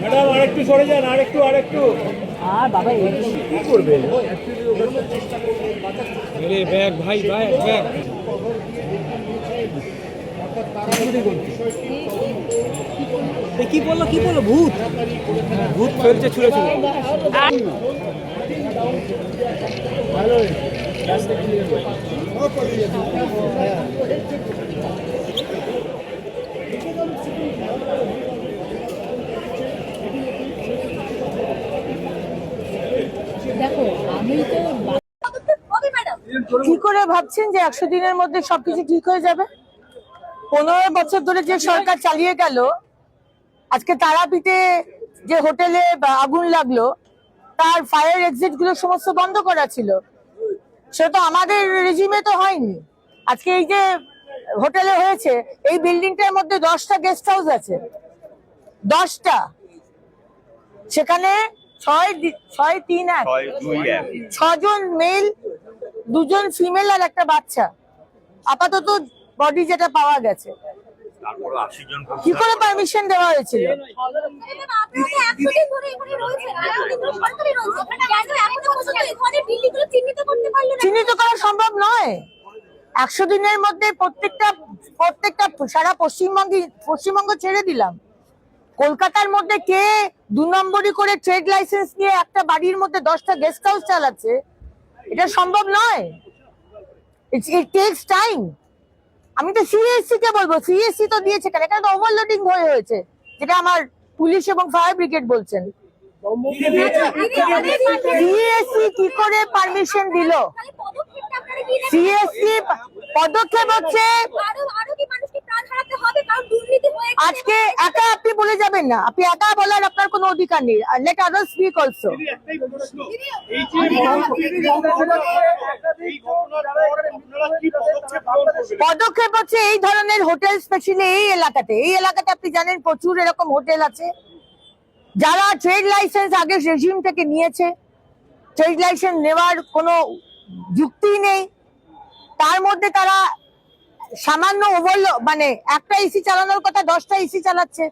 Madam আরেকটু সরে যান, আরেকটু আর বাবা কি করবে ব্যাগ ভাই ব্যাগ কি বললো ভূত ফেলছে ছুঁড়ে দেখো আমি তো কি করে ভাবছেন যে 100 দিনের মধ্যে সবকিছু ঠিক হয়ে যাবে? 15 বছর ধরে যে সরকার চালিয়ে গেল, আজকে তারাপীঠে যে হোটেলে আগুন লাগলো তার ফায়ার এক্সিট গুলো সমস্ত বন্ধ করা ছিল, সেটা তো আমাদের রেজিমে তো হয়নি। আজকে এই যে হোটেলে হয়েছে, এই বিল্ডিংটার মধ্যে 10টা গেস্ট হাউস আছে, 10টা, সেখানে 6জন মেল, 2জন ফিমেল আর একটা বাচ্চা, আপাতত বডি যেটা পাওয়া গেছে। কি করে পারমিশন দেওয়া হয়েছিল? চিহ্নিত করা সম্ভব নয়। 100 দিনের মধ্যে প্রত্যেকটা সারা পশ্চিমবঙ্গ ছেড়ে দিলাম, কলকাতার মধ্যে কে 2 নম্বরই করে ট্রেড লাইসেন্স নিয়ে একটা বাড়ির মধ্যে 10টা গেস্ট হাউস চালাচ্ছে? এটা সম্ভব নয়। ইট টেকস টাইম। আমি তো সিএসসি কে বলবো, সিএসসি তো দিয়েছে কেন? এখানে তো ওভারলোডিং হয়েছে, যেটা আমার পুলিশ এবং ফায়ার ব্রিগেড বলছেন। সিএসসি কি করে পারমিশন দিল? সিএসসি পদক্ষেপ হচ্ছে, আজকে একা আপনি বলে যাবেন না, আপনি একা বলার আপনার কোনো অধিকার নেই। Let others speak also. পদক্ষেপ হচ্ছে এই ধরনের হোটেল, স্পেশালি এই এলাকাতে আপনি জানেন প্রচুর এরকম হোটেল আছে যারা ট্রেড লাইসেন্স আগে রেজিম থেকে নিয়েছে, ট্রেড লাইসেন্স নেওয়ার কোনো যুক্তি নেই, তার মধ্যে তারা সামান্য মানে একটা এসি চালানোর কথা 10টা এসি চালাচ্ছে।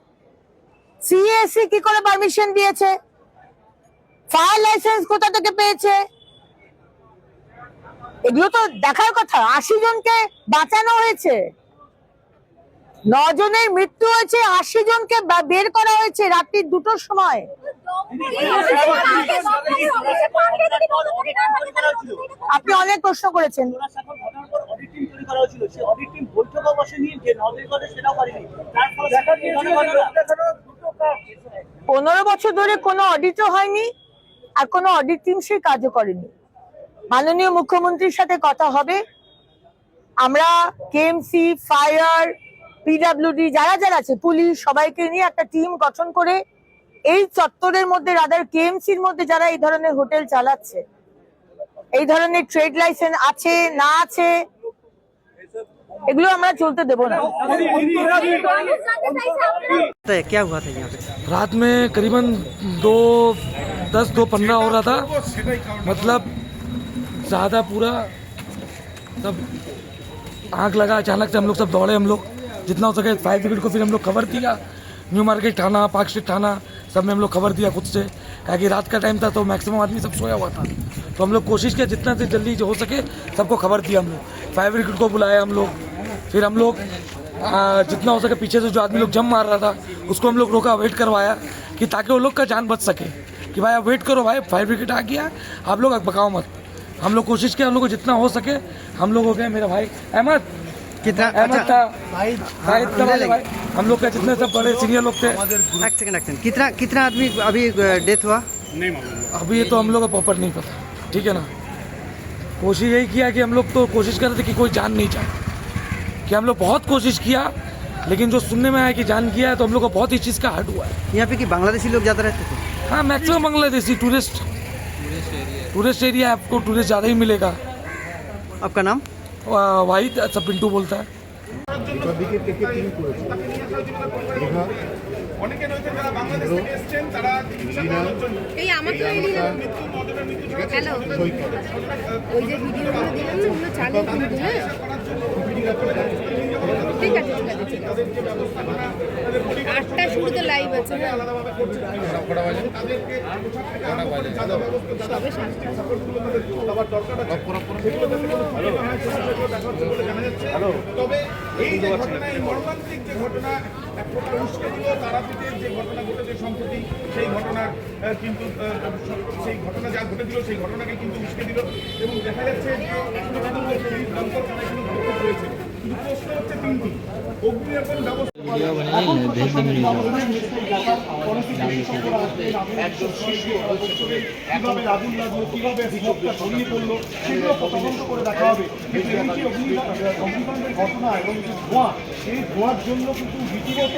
সিএসসি কি করে পারমিশন দিয়েছে? ফায়ার লাইসেন্স কোথা থেকে পেয়েছে? এগুলো তো দেখার কথা। 80 জনকে বাঁচানো হয়েছে, 9 জনের মৃত্যু হয়েছে, 80 জনকে বের করা হয়েছে রাত্রি 2টোর সময়। আপনি অনেক প্রশ্ন করেছেন। 15 বছর ধরে কোনো অডিটও হয়নি, আর কোনো অডিট টিম সে কাজও করেনি। মাননীয় মুখ্যমন্ত্রীর সাথে কথা হবে। আমরা কেএমসি, ফায়ার, পিডব্লিউডি যারা আছে, পুলিশ, সবাইকে নিয়ে একটা টিম গঠন করে এই চত্বরের মধ্যে, রাদার কেএমসির মধ্যে যারা এই ধরনের হোটেল চালাচ্ছে, এই ধরনের ট্রেড লাইসেন্স আছে না আছে, এগুলো আমরা চলতে দেব না। क्या हुआ था यहाँ पे? रात में करीबन 2:10-2:15 हो रहा था, मतलब ज़्यादा पूरा सब आग लगा। अचानक से हम लोग सब दौड़े, हम लोग जितना हो सके फायर ब्रिगेड को फिर हम लोग खबर दिया, न्यू मार्केट थाना, पार्क स्ट्रीट थाना, सब में हम लोग खबर दिया खुद से, क्या कि रात का टाइम था तो मैक्सिमम आदमी सब सोया हुआ था। तो हम लोग कोशिश किया जितना से जल्दी जो हो सके सबको खबर दिया। हम लोग फायर ब्रिगेड को बुलाया, हम लोग फिर हम लोग जितना हो सके पीछे से जो आदमी लोग जम मार रहा था उसको हम लोग रोका, वेट करवाया कि ताकि वो लोग का जान बच सके, कि भाई आप वेट करो, भाई फायर ब्रिगेड आ गया, आप लोग बकाओ मत। हम लोग कोशिश किया, हम लोग को जितना हो सके हम लोग हो गए। मेरा भाई अहमद था, भाई हम लोग का जितने सब बड़े सीनियर लोग थे। कितना आदमी अभी डेथ हुआ? अभी ये तो हम लोग को प्रॉपर नहीं पता, ठीक है ना। कोशिश यही किया कि हम लोग तो कोशिश कर रहे थे कि कोई जान नहीं जाए, कि हम लोग बहुत कोशिश किया, लेकिन जो सुनने में आया कि जान किया है तो हम लोग को बहुत इस चीज़ का हर्ट हुआ है। यहाँ पे कि बांग्लादेशी लोग ज़्यादा रहते थे? हाँ, मैक्सिमम बांग्लादेशी टूरिस्ट एरिया है, आपको टूरिस्ट ज़्यादा ही मिलेगा। आपका नाम? वाहिद, सब पिंटू बोलता है। অনেকে রয়েছে যারা বাংলাদেশ থেকে এসেছেন, তারা চিকিৎসা করানোর জন্য এই আমাকে হ্যালো ওই যে ভিডিওগুলো দিলাম না ওগুলো চালিয়ে কিন্তু হ্যাঁ ঠিক আছে ঠিক আছে ঠিক আছে 8টার শুরুতে লাইভ আছে হ্যাঁ সবে 7টা তবে এই যে ঘটনা, এই মর্মান্তিক যে ঘটনা, এক প্রকার উস্কে দিল তারাপীঠের যে ঘটনা ঘটেছে সম্প্রতি, সেই ঘটনা কিন্তু সেই ঘটনা যা ঘটেছিল সেই ঘটনাকে কিন্তু উস্কে দিল এবং দেখা যাচ্ছে যে এখনো পর্যন্ত সেই দমকলখানায় কিন্তু উপস্থিত রয়েছে। কিন্তু প্রশ্ন হচ্ছে তিনটি: অগ্নিনির্বাপণ ব্যবস্থা কিভাবে আগুন লাগলো, কিভাবে স্মোকটা ছড়িয়ে পড়লো, সেগুলো তদন্ত করে দেখা হবে। কিন্তু এই যে অগ্নিকাণ্ডের ঘটনা এবং যে ধোঁয়া, সেই ধোঁয়ার জন্য কিন্তু রীতিমত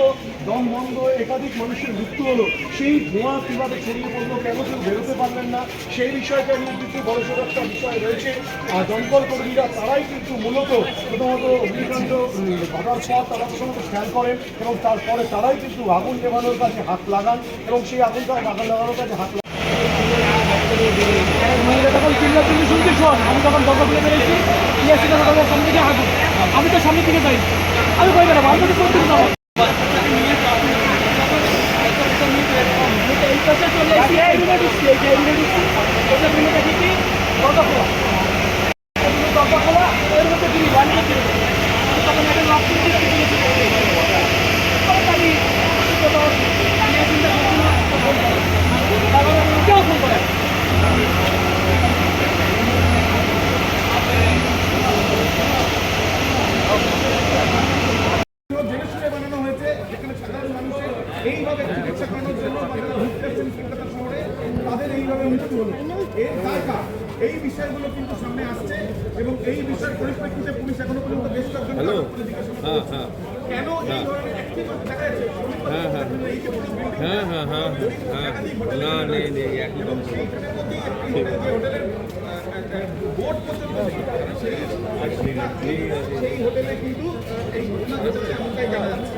দম বন্ধ হয়ে একাধিক মানুষের মৃত্যু হলো। সেই ধোঁয়া কিভাবে ছড়িয়ে পড়লো, কেন কেউ বেরোতে পারলেন না, সেই বিষয়টা নিয়ে কিন্তু বড়সড় একটা বিষয় রয়েছে। আর দমকল কর্মীরা তারাই কিন্তু মূলত প্রথমত অগ্নিকাণ্ড ঘটার পর তারা প্রথমত খেয়াল করেন এবং তারপরে তারাই কিন্তু আগুন নেভানোর কাজে হাত লাগান এবং সেই আগুনটা আগুন লাগানোর কাজে হাত লাগান। মহিলা তখন চিল্লাচিল্লি শুনতে শোন, আমি তখন দরজা খুলে বেরিয়েছি, সামনে থেকে আগুন, আমি তো সামনের দিকে যাই, আমি কই বেরোবো, আমি তো করতে যাবো। এই পাশে চলে এসেছি, এই রুমে ঢুকছি, এই রুমে ঢুকছি, ওটা রুমে দেখেছি দরজা খোলা, দরজা খোলা, এর মধ্যে দিবি বাড়িতে ছিল, আমি তখন একটা লক করে দিয়েছি, কেউ ফোন করে জেনে শুনে বানানো হয়েছে, যেখানে সাধারণ মানুষের এইভাবে চিকিৎসা করানোর জন্য যারা ভুগতে আসছেন কলকাতা শহরে, তাদের এইভাবে মৃত্যু হলো। এর কারণ এই বিষয়গুলো কিন্তু সামনে আসছে এবং এই বিষয়ের পরিপ্রেক্ষিতে পুলিশ এখনো পর্যন্ত বেশ কয়েকজন জিজ্ঞাসাবাদ করছে। কেন এই ধরনের একটি কথা দেখা যাচ্ছে এই যে পুরো না নেই নেই একই রকম হোটেলের বোর্ড পর্যন্ত সেই হোটেলে কিন্তু এই ঘটনা ঘটেছে এমনটাই জানা যাচ্ছে।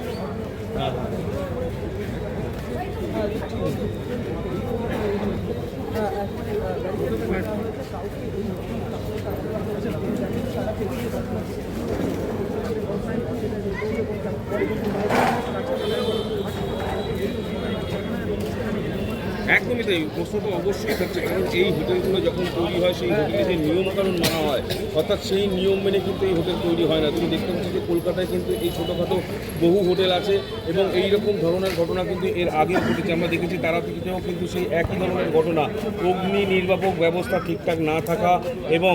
একদমই তাই, প্রশ্ন তো অবশ্যই থাকছে, কারণ এই হোটেলগুলো যখন তৈরি হয় সেই হোটেলে যে নিয়মকানুন মানা হয়, অর্থাৎ সেই নিয়ম মেনে কিন্তু এই হোটেল তৈরি হয় না। তুমি দেখতে পাচ্ছি যে কলকাতায় কিন্তু এই ছোটোখাটো বহু হোটেল আছে এবং এই রকম ধরনের ঘটনা কিন্তু এর আগে ঘটেছে। আমরা দেখেছি তারাপীঠেও কিন্তু সেই একই ধরনের ঘটনা, অগ্নি নির্বাপক ব্যবস্থা ঠিকঠাক না থাকা এবং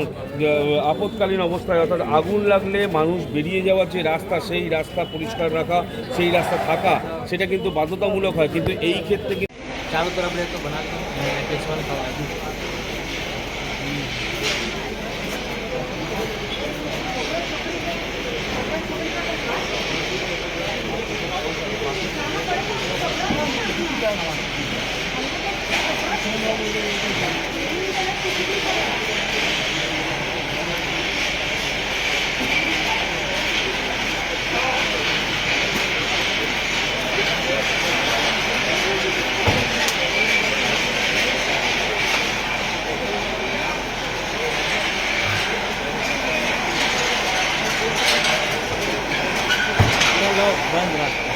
আপৎকালীন অবস্থায় অর্থাৎ আগুন লাগলে মানুষ বেরিয়ে যাওয়ার যে রাস্তা, সেই রাস্তা পরিষ্কার রাখা, সেই রাস্তা থাকা, সেটা কিন্তু বাধ্যতামূলক হয়। কিন্তু এই ক্ষেত্রে चारों तरफ रहे तो बना पेशवान खवा बंद रास्ता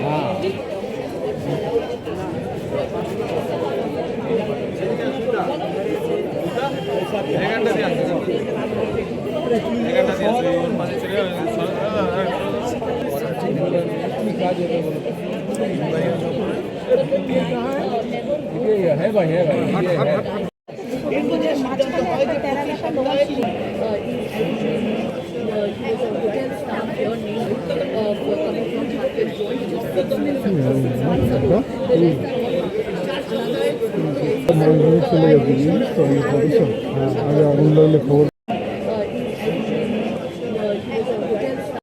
हाँ চলে যাবে, খবর